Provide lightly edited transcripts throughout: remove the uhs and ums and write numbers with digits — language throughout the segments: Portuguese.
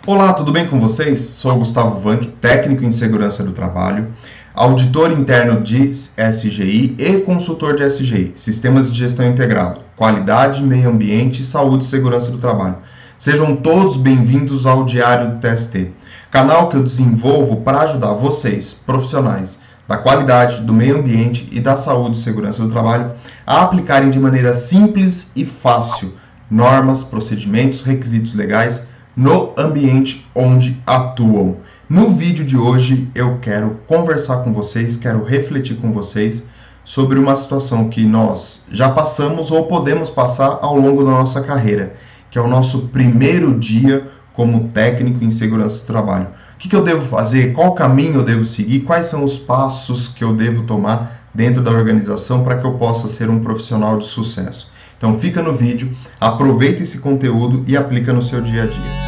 Olá, tudo bem com vocês? Sou o Gustavo Vanck, técnico em segurança do trabalho, auditor interno de SGI e consultor de SGI, Sistemas de Gestão Integrado, Qualidade, Meio Ambiente, Saúde e Segurança do Trabalho. Sejam todos bem-vindos ao Diário do TST, canal que eu desenvolvo para ajudar vocês, profissionais da qualidade, do meio ambiente e da saúde e segurança do trabalho, a aplicarem de maneira simples e fácil normas, procedimentos, requisitos legais no ambiente onde atuam. No vídeo de hoje eu quero conversar com vocês, quero refletir com vocês sobre uma situação que nós já passamos ou podemos passar ao longo da nossa carreira, que é o nosso primeiro dia como técnico em segurança do trabalho. O que eu devo fazer? Qual caminho eu devo seguir? Quais são os passos que eu devo tomar dentro da organização para que eu possa ser um profissional de sucesso? Então fica no vídeo, aproveita esse conteúdo e aplica no seu dia a dia.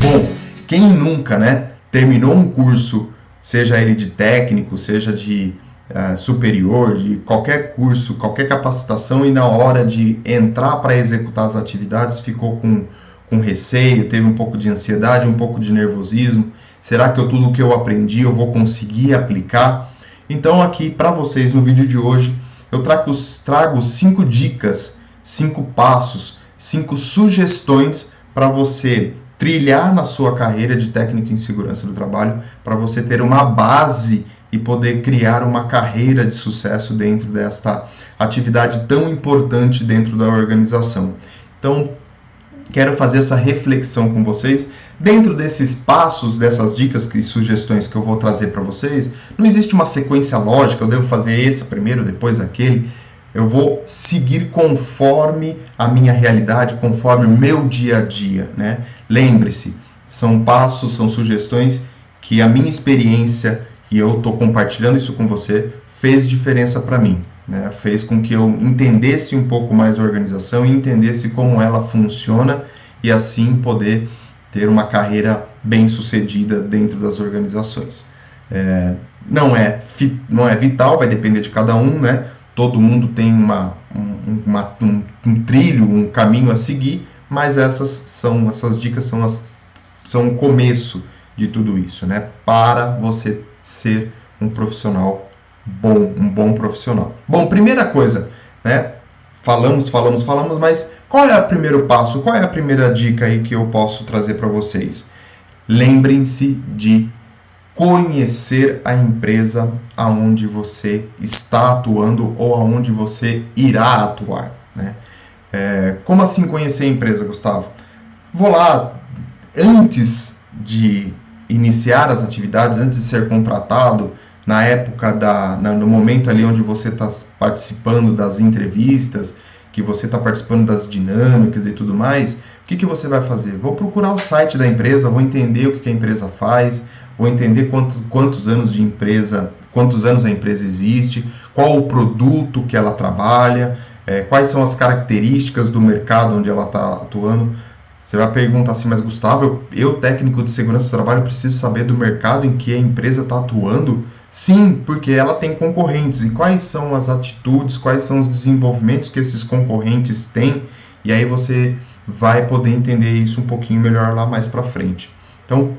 Bom, quem nunca, terminou um curso, seja ele de técnico, seja de superior, de qualquer curso, qualquer capacitação, e na hora de entrar para executar as atividades ficou com receio, teve um pouco de ansiedade, um pouco de nervosismo. Será que tudo o que eu aprendi eu vou conseguir aplicar? Então aqui para vocês no vídeo de hoje eu trago 5 dicas, 5 passos, 5 sugestões para você trilhar na sua carreira de técnico em segurança do trabalho, para você ter uma base e poder criar uma carreira de sucesso dentro desta atividade tão importante dentro da organização. Então, quero fazer essa reflexão com vocês. Dentro desses passos, dessas dicas e sugestões que eu vou trazer para vocês, não existe uma sequência lógica, eu devo fazer esse primeiro, depois aquele. Eu vou seguir conforme a minha realidade, conforme o meu dia a dia, Lembre-se, são passos, são sugestões que a minha experiência, e eu estou compartilhando isso com você, fez diferença para mim. Fez com que eu entendesse um pouco mais a organização e entendesse como ela funciona e assim poder ter uma carreira bem sucedida dentro das organizações. Não é vital, vai depender de cada um, Todo mundo tem um trilho, um caminho a seguir, mas essas dicas são o começo de tudo isso, para você ser um profissional bom, um bom profissional. Bom, primeira coisa, falamos, mas qual é o primeiro passo, qual é a primeira dica aí que eu posso trazer para vocês? Lembrem-se de conhecer a empresa aonde você está atuando ou aonde você irá atuar, Como assim conhecer a empresa, Gustavo? Vou lá, antes de iniciar as atividades, antes de ser contratado, na época no momento ali onde você está participando das entrevistas, que você está participando das dinâmicas e tudo mais, o que você vai fazer? Vou procurar o site da empresa, vou entender o que a empresa faz, vou entender quantos anos a empresa existe, qual o produto que ela trabalha, quais são as características do mercado onde ela está atuando. Você vai perguntar assim, mas Gustavo, eu técnico de segurança do trabalho, preciso saber do mercado em que a empresa está atuando? Sim, porque ela tem concorrentes. E quais são as atitudes, quais são os desenvolvimentos que esses concorrentes têm? E aí você vai poder entender isso um pouquinho melhor lá mais para frente. Então,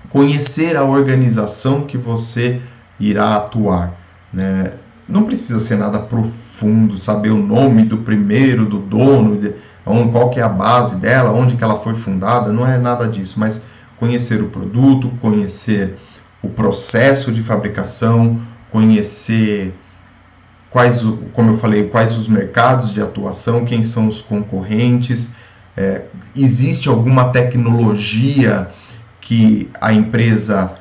conhecer a organização que você irá atuar, Não precisa ser nada profundo, saber o nome do primeiro, do dono, qual que é a base dela, onde que ela foi fundada, não é nada disso, mas conhecer o produto, conhecer o processo de fabricação, conhecer como eu falei, quais os mercados de atuação, quem são os concorrentes, existe alguma tecnologia que a empresa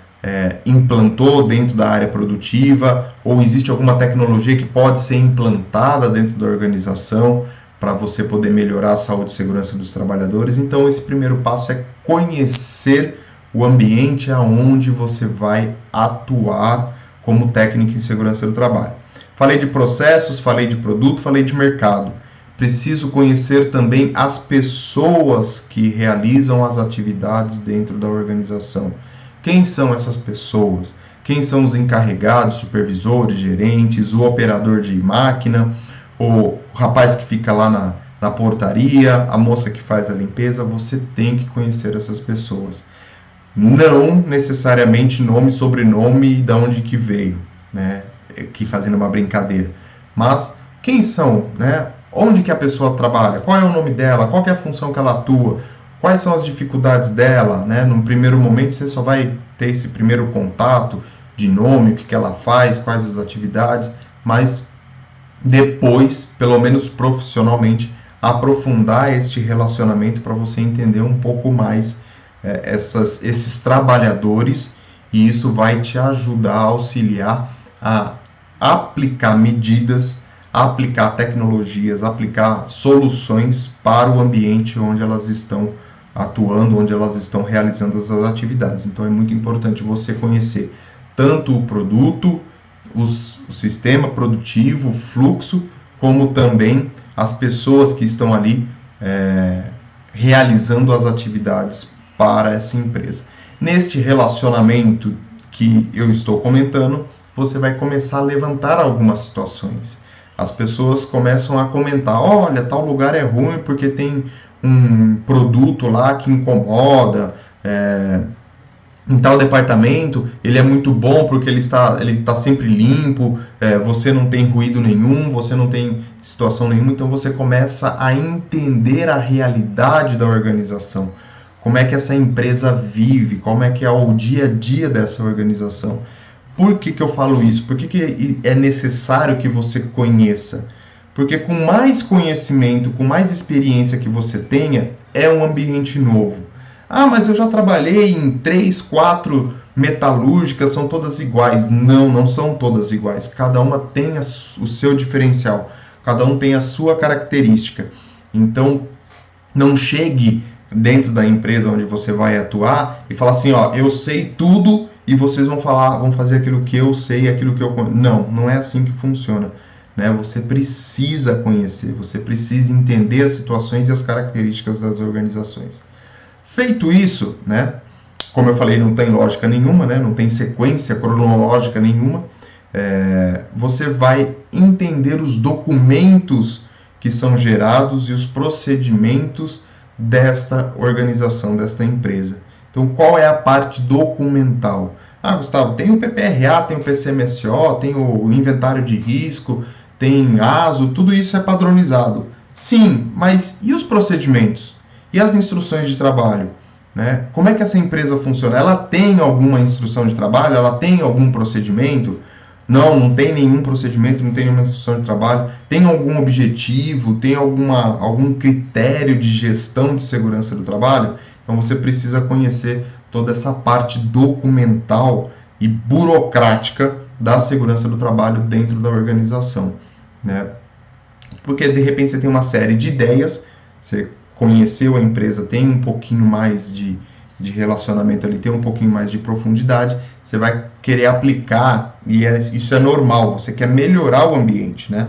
implantou dentro da área produtiva, ou existe alguma tecnologia que pode ser implantada dentro da organização para você poder melhorar a saúde e segurança dos trabalhadores. Então, esse primeiro passo é conhecer o ambiente aonde você vai atuar como técnico em segurança do trabalho. Falei de processos, falei de produto, falei de mercado. Preciso conhecer também as pessoas que realizam as atividades dentro da organização. Quem são essas pessoas? Quem são os encarregados, supervisores, gerentes, o operador de máquina, o rapaz que fica lá na portaria, a moça que faz a limpeza, você tem que conhecer essas pessoas. Não necessariamente nome, sobrenome e de onde que veio, né? Aqui fazendo uma brincadeira. Mas quem são, né? Onde que a pessoa trabalha? Qual é o nome dela? Qual que é a função que ela atua? Quais são as dificuldades dela, né? Num primeiro momento você só vai ter esse primeiro contato de nome, o que que ela faz, quais as atividades, mas depois, pelo menos profissionalmente, aprofundar este relacionamento para você entender um pouco mais esses trabalhadores, e isso vai te ajudar a auxiliar a aplicar medidas, aplicar tecnologias, aplicar soluções para o ambiente onde elas estão atuando, onde elas estão realizando as atividades. Então é muito importante você conhecer tanto o produto, o sistema produtivo, o fluxo, como também as pessoas que estão ali realizando as atividades para essa empresa. Neste relacionamento que eu estou comentando, você vai começar a levantar algumas situações. As pessoas começam a comentar, olha, tal lugar é ruim porque tem um produto lá que incomoda, em tal departamento ele é muito bom porque ele está sempre limpo, você não tem ruído nenhum, você não tem situação nenhuma, então você começa a entender a realidade da organização, como é que essa empresa vive, como é que é o dia a dia dessa organização. Por que eu falo isso? Por que é necessário que você conheça? Porque com mais conhecimento, com mais experiência que você tenha, é um ambiente novo. Ah, mas eu já trabalhei em 3, 4 metalúrgicas, são todas iguais. Não, não são todas iguais. Cada uma tem o seu diferencial. Cada um tem a sua característica. Então, não chegue dentro da empresa onde você vai atuar e falar assim, ó, eu sei tudo e vocês vão fazer aquilo que eu sei, aquilo que eu conheço. Não, não é assim que funciona. Né? Você precisa conhecer, você precisa entender as situações e as características das organizações. Feito isso, né, como eu falei, não tem lógica nenhuma, né, não tem sequência cronológica nenhuma, você vai entender os documentos que são gerados e os procedimentos desta organização, desta empresa. Então, qual é a parte documental? Ah, Gustavo, tem o PPRA, tem o PCMSO, tem o inventário de risco, tem ASO, tudo isso é padronizado. Sim, mas e os procedimentos? E as instruções de trabalho? Né? Como é que essa empresa funciona? Ela tem alguma instrução de trabalho? Ela tem algum procedimento? Não, não tem nenhum procedimento, não tem nenhuma instrução de trabalho. Tem algum objetivo? Tem algum critério de gestão de segurança do trabalho? Então você precisa conhecer toda essa parte documental e burocrática da segurança do trabalho dentro da organização. Né? Porque de repente você tem uma série de ideias, você conheceu a empresa, tem um pouquinho mais de relacionamento ali, tem um pouquinho mais de profundidade, você vai querer aplicar, e isso é normal, você quer melhorar o ambiente, né?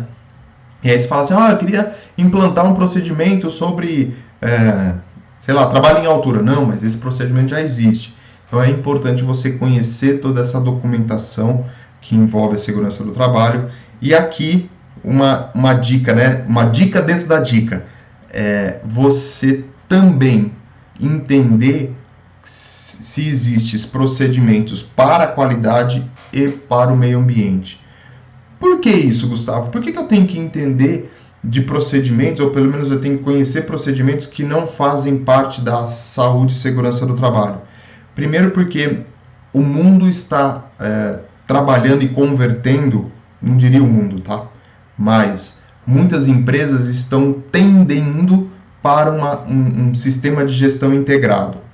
E aí você fala assim, eu queria implantar um procedimento sobre, sei lá, trabalho em altura. Não, mas esse procedimento já existe. Então é importante você conhecer toda essa documentação que envolve a segurança do trabalho. E aqui uma dica, né? Uma dica dentro da dica. Você também entender se existem procedimentos para a qualidade e para o meio ambiente. Por que isso, Gustavo? Por que eu tenho que entender de procedimentos, ou pelo menos eu tenho que conhecer procedimentos que não fazem parte da saúde e segurança do trabalho? Primeiro porque o mundo está trabalhando e convertendo, não diria o mundo, tá? Mas muitas empresas estão tendendo para um sistema de gestão integrado.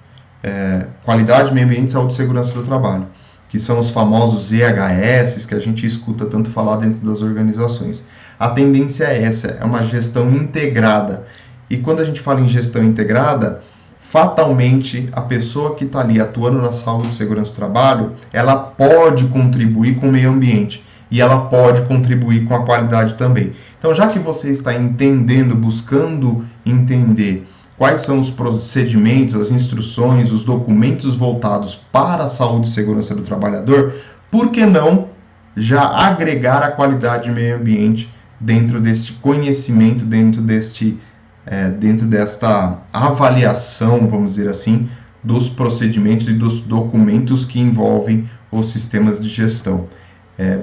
Qualidade, meio ambiente, saúde e segurança do trabalho, que são os famosos EHS, que a gente escuta tanto falar dentro das organizações. A tendência é essa, é uma gestão integrada. E quando a gente fala em gestão integrada, fatalmente a pessoa que está ali atuando na saúde e segurança do trabalho, ela pode contribuir com o meio ambiente e ela pode contribuir com a qualidade também. Então, já que você está entendendo, buscando entender quais são os procedimentos, as instruções, os documentos voltados para a saúde e segurança do trabalhador, por que não já agregar a qualidade e meio ambiente dentro deste conhecimento, dentro desta avaliação, vamos dizer assim, dos procedimentos e dos documentos que envolvem os sistemas de gestão.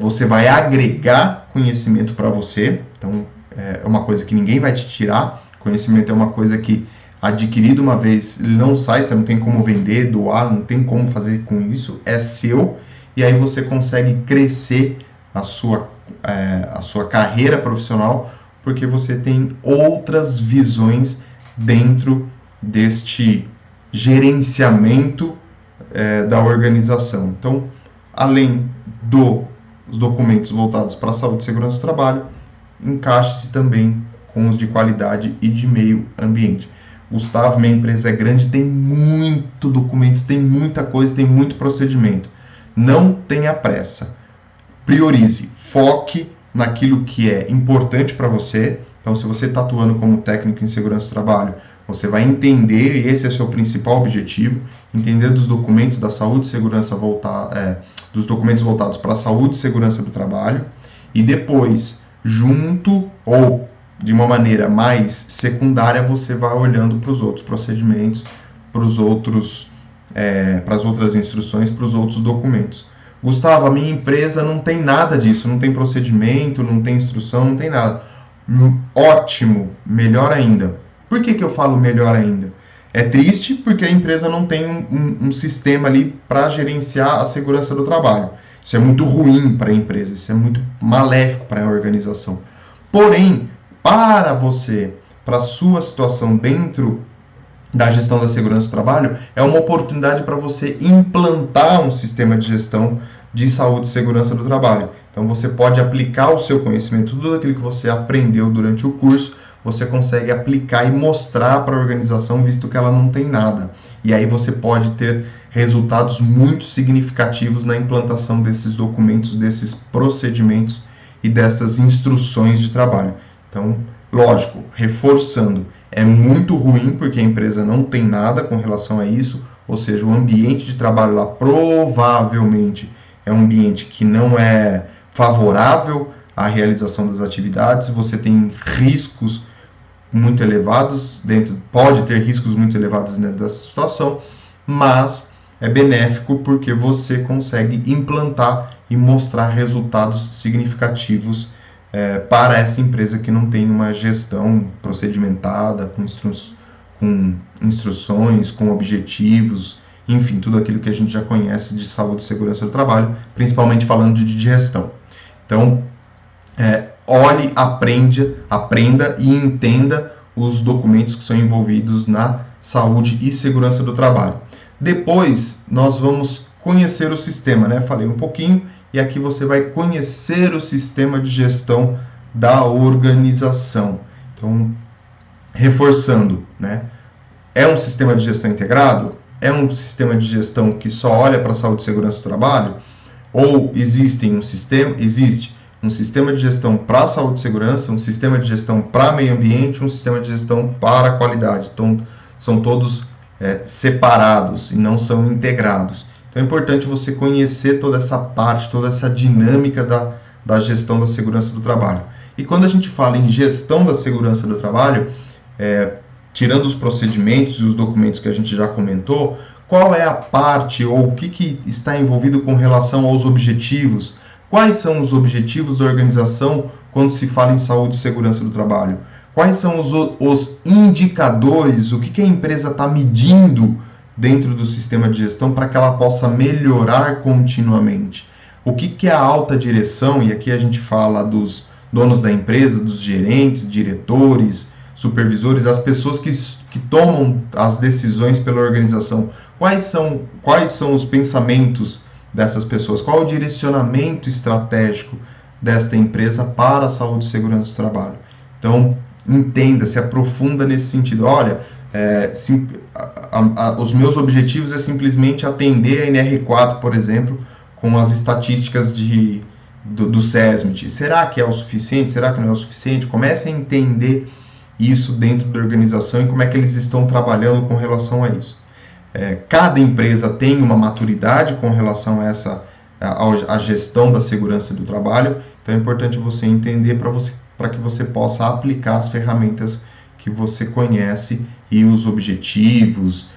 Você vai agregar conhecimento para você, então é uma coisa que ninguém vai te tirar. Conhecimento é uma coisa que, adquirido uma vez, ele não sai, você não tem como vender, doar, não tem como fazer com isso, é seu, e aí você consegue crescer a sua carreira profissional, porque você tem outras visões dentro deste gerenciamento da organização. Então, além dos documentos voltados para a saúde e segurança do trabalho, encaixe-se também com os de qualidade e de meio ambiente. Gustavo, minha empresa é grande, tem muito documento, tem muita coisa, tem muito procedimento. Não tenha pressa. Priorize, foque naquilo que é importante para você. Então, se você está atuando como técnico em segurança do trabalho, você vai entender, e esse é o seu principal objetivo, entender dos documentos da saúde e segurança dos documentos voltados para a saúde e segurança do trabalho, e depois, junto ou de uma maneira mais secundária, você vai olhando para os outros procedimentos, para as outras instruções, para os outros documentos. Gustavo, a minha empresa não tem nada disso, não tem procedimento, não tem instrução, não tem nada. Ótimo, melhor ainda. Por que eu falo melhor ainda? É triste porque a empresa não tem um sistema ali para gerenciar a segurança do trabalho. Isso é muito ruim para a empresa, isso é muito maléfico para a organização. Porém, para você, para a sua situação dentro da gestão da segurança do trabalho, é uma oportunidade para você implantar um sistema de gestão de saúde e segurança do trabalho. Então você pode aplicar o seu conhecimento, tudo aquilo que você aprendeu durante o curso, você consegue aplicar e mostrar para a organização, visto que ela não tem nada. E aí você pode ter resultados muito significativos na implantação desses documentos, desses procedimentos e dessas instruções de trabalho. Então, lógico, reforçando, é muito ruim porque a empresa não tem nada com relação a isso, ou seja, o ambiente de trabalho lá provavelmente é um ambiente que não é favorável à realização das atividades, você tem riscos muito elevados pode ter riscos muito elevados dentro dessa situação, mas é benéfico porque você consegue implantar e mostrar resultados significativos para essa empresa que não tem uma gestão procedimentada, com instruções, com objetivos, enfim, tudo aquilo que a gente já conhece de saúde e segurança do trabalho, principalmente falando de gestão. Então, olhe, aprenda e entenda os documentos que são envolvidos na saúde e segurança do trabalho. Depois, nós vamos conhecer o sistema, né? Falei um pouquinho, e aqui você vai conhecer o sistema de gestão da organização. Então, reforçando, né? É um sistema de gestão integrado? É um sistema de gestão que só olha para a saúde e segurança do trabalho? Ou existe um sistema de gestão para saúde e segurança, um sistema de gestão para meio ambiente, um sistema de gestão para qualidade? Então, são todos separados e não são integrados. Então é importante você conhecer toda essa parte, toda essa dinâmica da gestão da segurança do trabalho. E quando a gente fala em gestão da segurança do trabalho, tirando os procedimentos e os documentos que a gente já comentou, qual é a parte ou o que está envolvido com relação aos objetivos? Quais são os objetivos da organização quando se fala em saúde e segurança do trabalho? Quais são os indicadores, o que a empresa está medindo dentro do sistema de gestão para que ela possa melhorar continuamente? O que é a alta direção, e aqui a gente fala dos donos da empresa, dos gerentes, diretores, supervisores, as pessoas que tomam as decisões pela organização. Quais são os pensamentos dessas pessoas? Qual é o direcionamento estratégico desta empresa para a saúde e segurança do trabalho? Então, entenda, se aprofunda nesse sentido. Olha, os meus objetivos é simplesmente atender a NR4, por exemplo, com as estatísticas do SESMIT. Será que é o suficiente? Será que não é o suficiente? Comece a entender isso dentro da organização e como é que eles estão trabalhando com relação a isso. Cada empresa tem uma maturidade com relação a gestão da segurança do trabalho, então é importante você entender para você para que você possa aplicar as ferramentas que você conhece e os objetivos,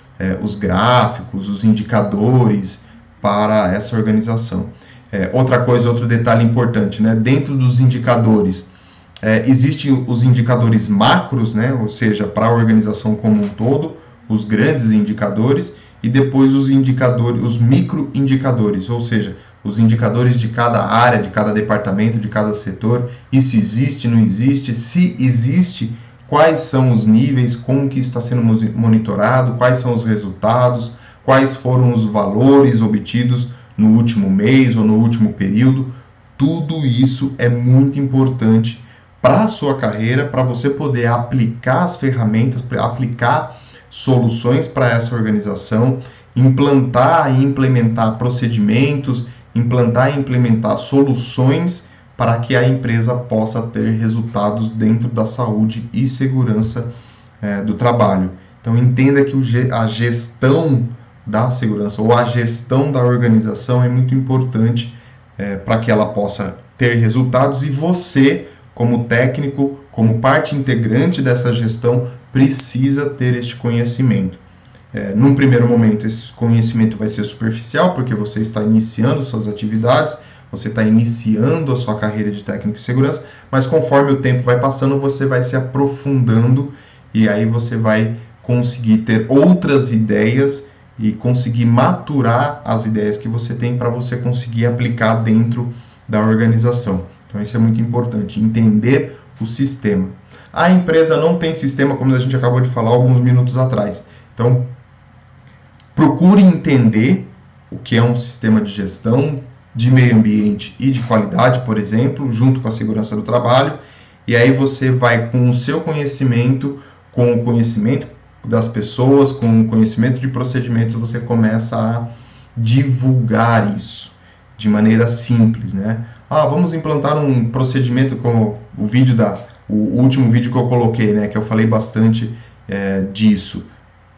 os gráficos, os indicadores para essa organização. Outro detalhe importante, né? Dentro dos indicadores, existem os indicadores macros, né? Ou seja, para a organização como um todo, os grandes indicadores, e depois os indicadores, os microindicadores, ou seja, os indicadores de cada área, de cada departamento, de cada setor. Isso existe, não existe? Se existe, quais são os níveis, como que isso está sendo monitorado, quais são os resultados, quais foram os valores obtidos no último mês ou no último período. Tudo isso é muito importante para a sua carreira, para você poder aplicar as ferramentas, aplicar soluções para essa organização, implantar e implementar procedimentos, implantar e implementar soluções para que a empresa possa ter resultados dentro da saúde e segurança do trabalho. Então entenda que a gestão da segurança ou a gestão da organização é muito importante para que ela possa ter resultados, e você, como técnico, como parte integrante dessa gestão, precisa ter este conhecimento. Num primeiro momento, esse conhecimento vai ser superficial, porque você está iniciando suas atividades, você está iniciando a sua carreira de técnico de segurança, mas conforme o tempo vai passando, você vai se aprofundando, e aí você vai conseguir ter outras ideias e conseguir maturar as ideias que você tem para você conseguir aplicar dentro da organização. Então isso é muito importante, entender o sistema. A empresa não tem sistema, como a gente acabou de falar alguns minutos atrás. Então, procure entender o que é um sistema de gestão de meio ambiente e de qualidade, por exemplo, junto com a segurança do trabalho, e aí você vai, com o seu conhecimento, com o conhecimento das pessoas, com o conhecimento de procedimentos, você começa a divulgar isso de maneira simples, né? Vamos implantar um procedimento, como o último vídeo que eu coloquei, né, que eu falei bastante disso.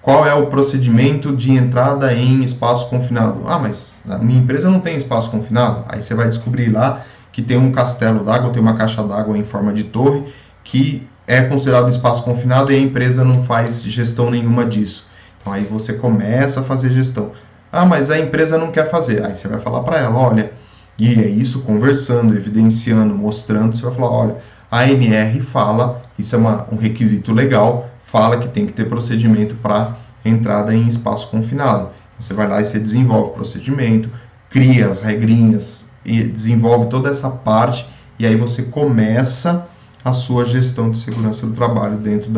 Qual é o procedimento de entrada em espaço confinado? Mas a minha empresa não tem espaço confinado. Aí você vai descobrir lá que tem um castelo d'água, tem uma caixa d'água em forma de torre, que é considerado espaço confinado, e a empresa não faz gestão nenhuma disso. Então aí você começa a fazer gestão. Mas a empresa não quer fazer. Aí você vai falar para ela, olha, e é isso, conversando, evidenciando, mostrando, você vai falar, olha, a ANR fala, isso é um requisito legal, fala que tem que ter procedimento para entrada em espaço confinado. Você vai lá e você desenvolve o procedimento, cria as regrinhas e desenvolve toda essa parte, e aí você começa a sua gestão de segurança do trabalho dentro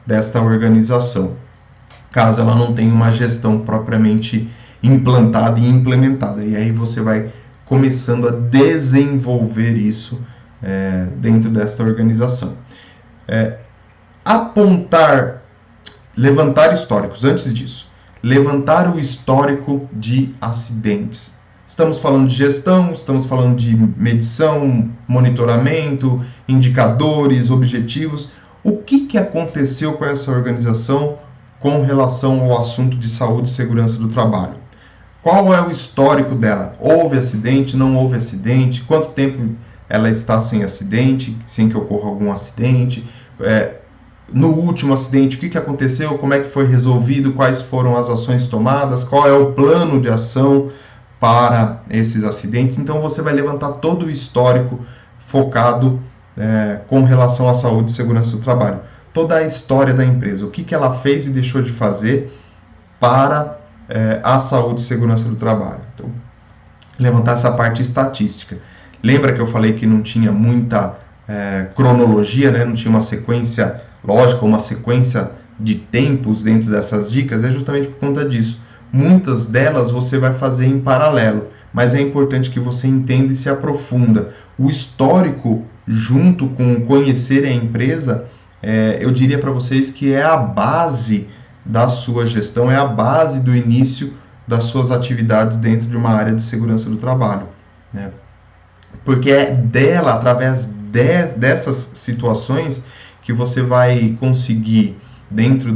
desta organização. Caso ela não tenha uma gestão propriamente implantada e implementada, e aí você vai começando a desenvolver isso dentro desta organização. Levantar históricos. Antes disso, levantar o histórico de acidentes. Estamos falando de gestão, estamos falando de medição, monitoramento, indicadores, objetivos. O que aconteceu com essa organização com relação ao assunto de saúde e segurança do trabalho? Qual é o histórico dela? Houve acidente, não houve acidente? Quanto tempo ela está sem acidente, sem que ocorra algum acidente? No último acidente, o que aconteceu? Como é que foi resolvido? Quais foram as ações tomadas? Qual é o plano de ação para esses acidentes? Então você vai levantar todo o histórico focado com relação à saúde e segurança do trabalho. Toda a história da empresa, o que ela fez e deixou de fazer para a saúde e segurança do trabalho. Então, levantar essa parte estatística. Lembra que eu falei que não tinha muita cronologia, né? Não tinha uma sequência lógica, uma sequência de tempos dentro dessas dicas? É justamente por conta disso. Muitas delas você vai fazer em paralelo, mas é importante que você entenda e se aprofunda. O histórico, junto com conhecer a empresa, eu diria para vocês que é a base da sua gestão, é a base do início das suas atividades dentro de uma área de segurança do trabalho, né? Porque é dela, através dessas situações, que você vai conseguir, dentro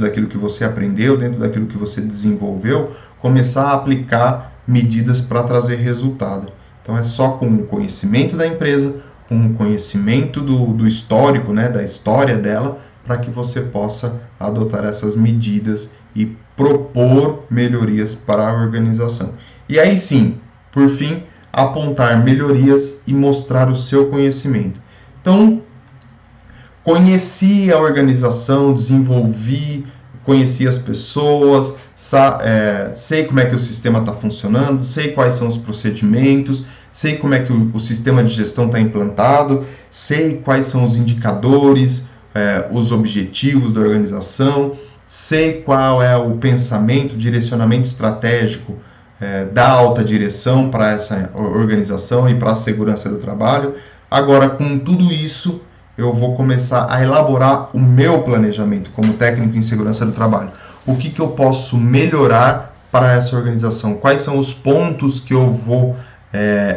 daquilo que você aprendeu, dentro daquilo que você desenvolveu, começar a aplicar medidas para trazer resultado. Então é só com o conhecimento da empresa, com o conhecimento do histórico, né, da história dela, para que você possa adotar essas medidas e propor melhorias para a organização. E aí sim, por fim, apontar melhorias e mostrar o seu conhecimento. Então, conheci a organização, desenvolvi, conheci as pessoas, sei como é que o sistema está funcionando, sei quais são os procedimentos, sei como é que o sistema de gestão está implantado, sei quais são os indicadores, os objetivos da organização, sei qual é o pensamento, direcionamento estratégico da alta direção para essa organização e para a segurança do trabalho. Agora, com tudo isso, eu vou começar a elaborar o meu planejamento como técnico em segurança do trabalho. O que eu posso melhorar para essa organização? Quais são os pontos que eu vou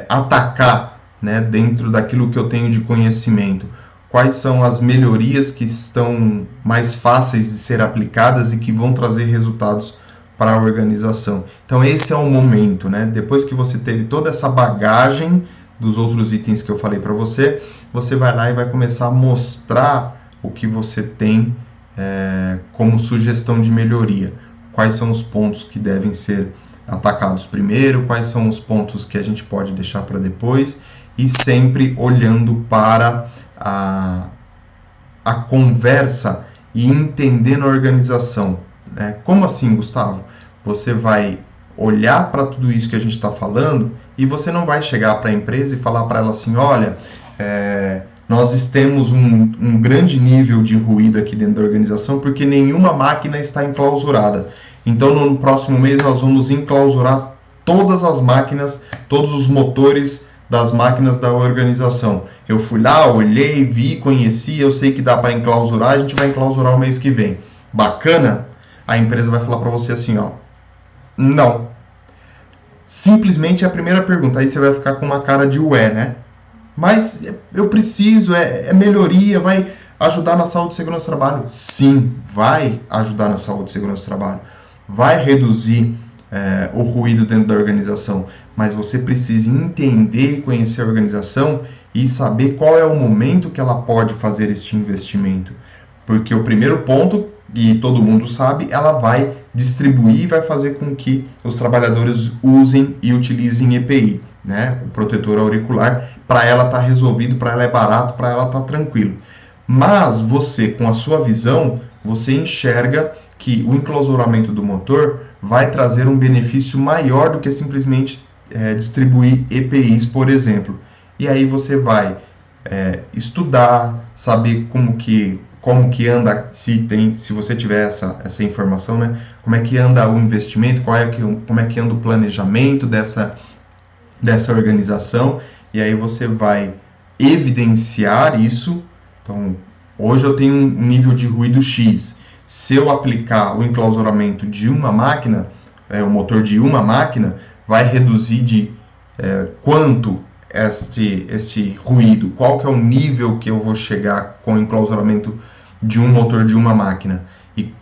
atacar, né, dentro daquilo que eu tenho de conhecimento? Quais são as melhorias que estão mais fáceis de ser aplicadas e que vão trazer resultados para a organização? Então esse é o momento, né? Depois que você teve toda essa bagagem dos outros itens que eu falei para você, você vai lá e vai começar a mostrar o que você tem como sugestão de melhoria. Quais são os pontos que devem ser atacados primeiro, quais são os pontos que a gente pode deixar para depois, e sempre olhando para a conversa e entendendo a organização. Né? Como assim, Gustavo? Você vai olhar para tudo isso que a gente está falando e você não vai chegar para a empresa e falar para ela assim, olha, nós temos um grande nível de ruído aqui dentro da organização porque nenhuma máquina está enclausurada. Então, no próximo mês, nós vamos enclausurar todas as máquinas, todos os motores das máquinas da organização. Eu fui lá, olhei, vi, conheci, eu sei que dá para enclausurar, a gente vai enclausurar o mês que vem. Bacana? A empresa vai falar para você assim, ó, não. Simplesmente a primeira pergunta, aí você vai ficar com uma cara de ué, né? Mas eu preciso, é melhoria, vai ajudar na saúde e segurança do trabalho? Sim, vai ajudar na saúde e segurança do trabalho. Vai reduzir o ruído dentro da organização, mas você precisa entender e conhecer a organização e saber qual é o momento que ela pode fazer este investimento. Porque o primeiro ponto, e todo mundo sabe, ela vai distribuir e vai fazer com que os trabalhadores usem e utilizem EPI, né? O protetor auricular, para ela estar resolvido, para ela é barato, para ela estar tranquilo. Mas você, com a sua visão, você enxerga que o enclausuramento do motor vai trazer um benefício maior do que simplesmente distribuir EPIs, por exemplo. E aí você vai estudar, saber como que anda, se você tiver essa informação, né? Como é que anda o investimento, como é que anda o planejamento dessa organização, e aí você vai evidenciar isso. Então, hoje eu tenho um nível de ruído X. Se eu aplicar o enclausuramento de uma máquina, o motor de uma máquina, vai reduzir de quanto este ruído, qual que é o nível que eu vou chegar com o enclausuramento de um motor de uma máquina e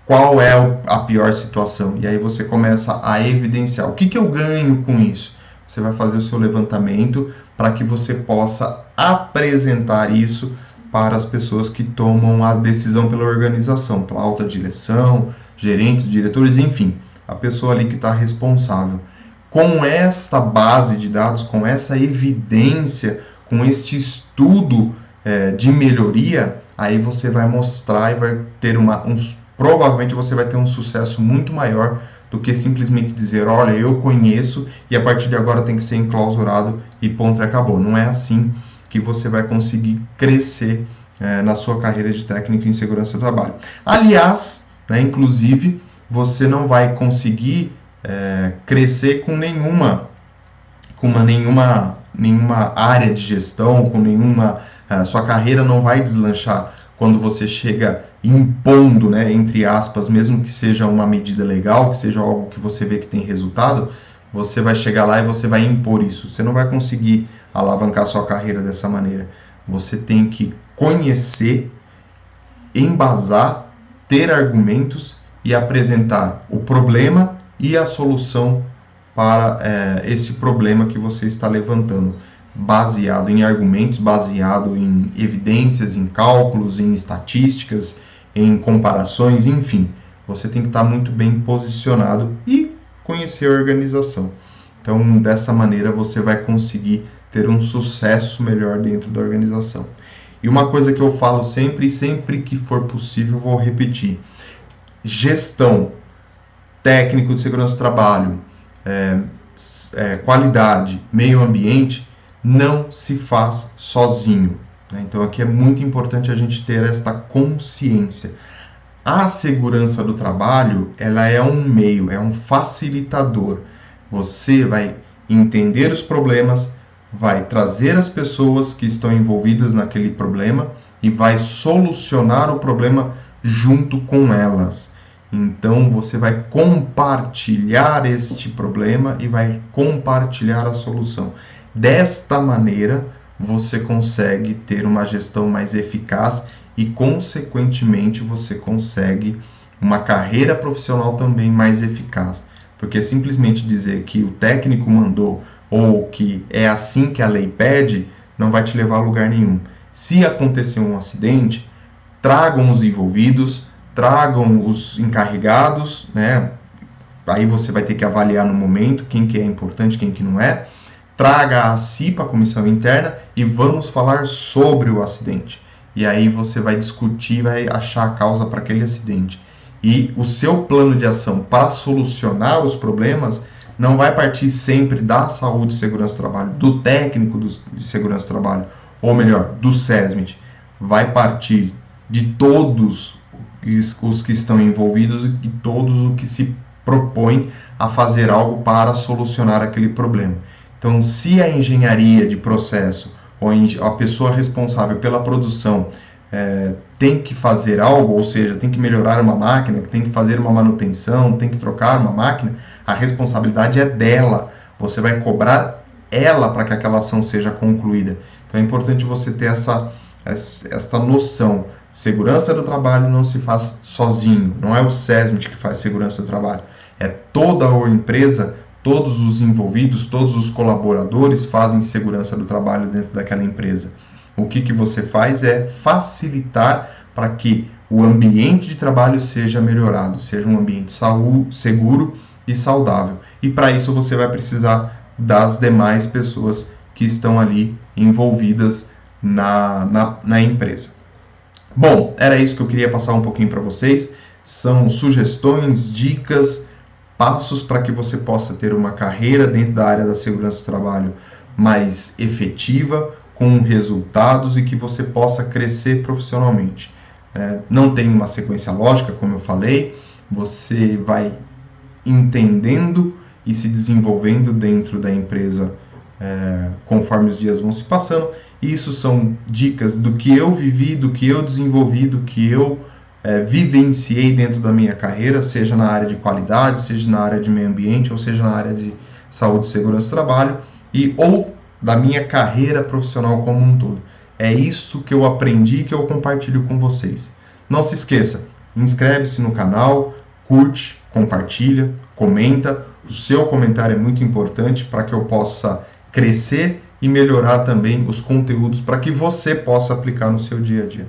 qual é a pior situação. E aí você começa a evidenciar o que eu ganho com isso. Você vai fazer o seu levantamento para que você possa apresentar isso para as pessoas que tomam a decisão pela organização, pela alta direção, gerentes, diretores, enfim, a pessoa ali que está responsável. Com esta base de dados, com essa evidência, com este estudo de melhoria, aí você vai mostrar e vai ter provavelmente você vai ter um sucesso muito maior do que simplesmente dizer, olha, eu conheço e a partir de agora tem que ser enclausurado e ponto, acabou. Não é assim que você vai conseguir crescer na sua carreira de técnico em segurança do trabalho. Aliás, né, inclusive, você não vai conseguir crescer com nenhuma área de gestão, com nenhuma... sua carreira não vai deslanchar quando você chega impondo, né, entre aspas, mesmo que seja uma medida legal, que seja algo que você vê que tem resultado, você vai chegar lá e você vai impor isso. Você não vai conseguir alavancar sua carreira dessa maneira. Você tem que conhecer, embasar, ter argumentos e apresentar o problema e a solução para esse problema que você está levantando. baseado em argumentos, baseado em evidências, em cálculos, em estatísticas, em comparações, enfim. Você tem que estar muito bem posicionado e conhecer a organização. Então, dessa maneira, você vai conseguir ter um sucesso melhor dentro da organização. E uma coisa que eu falo sempre, e sempre que for possível, vou repetir. Gestão, técnico de segurança do trabalho, qualidade, meio ambiente, não se faz sozinho. Então, aqui é muito importante a gente ter esta consciência. A segurança do trabalho, ela é um meio, é um facilitador. Você vai entender os problemas, vai trazer as pessoas que estão envolvidas naquele problema e vai solucionar o problema junto com elas. Então, você vai compartilhar este problema e vai compartilhar a solução. Desta maneira, você consegue ter uma gestão mais eficaz e, consequentemente, você consegue uma carreira profissional também mais eficaz. Porque simplesmente dizer que o técnico mandou ou que é assim que a lei pede, não vai te levar a lugar nenhum. Se acontecer um acidente, tragam os envolvidos, tragam os encarregados, né? Aí você vai ter que avaliar no momento quem que é importante, quem que não é. Traga a CIPA, a comissão interna, e vamos falar sobre o acidente. E aí você vai discutir, vai achar a causa para aquele acidente. E o seu plano de ação para solucionar os problemas não vai partir sempre da saúde e segurança do trabalho, do técnico de segurança do trabalho, ou melhor, do SESMIT. Vai partir de todos os que estão envolvidos e todos os que se propõem a fazer algo para solucionar aquele problema. Então, se a engenharia de processo ou a pessoa responsável pela produção tem que fazer algo, ou seja, tem que melhorar uma máquina, tem que fazer uma manutenção, tem que trocar uma máquina, a responsabilidade é dela. Você vai cobrar ela para que aquela ação seja concluída. Então é importante você ter esta noção. Segurança do trabalho não se faz sozinho, não é o SESMIT que faz segurança do trabalho. É toda a empresa, todos os envolvidos, todos os colaboradores fazem segurança do trabalho dentro daquela empresa. O que você faz é facilitar para que o ambiente de trabalho seja melhorado, seja um ambiente seguro e saudável. E para isso você vai precisar das demais pessoas que estão ali envolvidas na empresa. Bom, era isso que eu queria passar um pouquinho para vocês. São sugestões, dicas, passos para que você possa ter uma carreira dentro da área da segurança do trabalho mais efetiva, com resultados e que você possa crescer profissionalmente. Não tem uma sequência lógica, como eu falei, você vai entendendo e se desenvolvendo dentro da empresa conforme os dias vão se passando. Isso são dicas do que eu vivi, do que eu desenvolvi, do que eu vivenciei dentro da minha carreira, seja na área de qualidade, seja na área de meio ambiente, ou seja na área de saúde e segurança do trabalho, ou da minha carreira profissional como um todo. É isso que eu aprendi e que eu compartilho com vocês. Não se esqueça, inscreve-se no canal, curte, compartilha, comenta. O seu comentário é muito importante para que eu possa crescer e melhorar também os conteúdos para que você possa aplicar no seu dia a dia.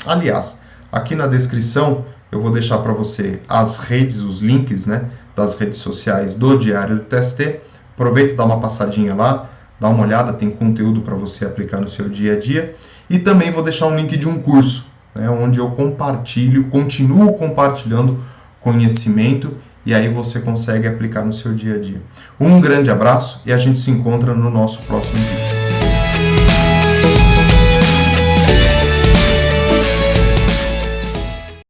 Aliás, aqui na descrição eu vou deixar para você as redes, os links, né, das redes sociais do Diário do TST. Aproveita e dá uma passadinha lá, dá uma olhada, tem conteúdo para você aplicar no seu dia a dia. E também vou deixar um link de um curso, né, onde eu continuo compartilhando conhecimento e aí você consegue aplicar no seu dia a dia. Um grande abraço e a gente se encontra no nosso próximo vídeo.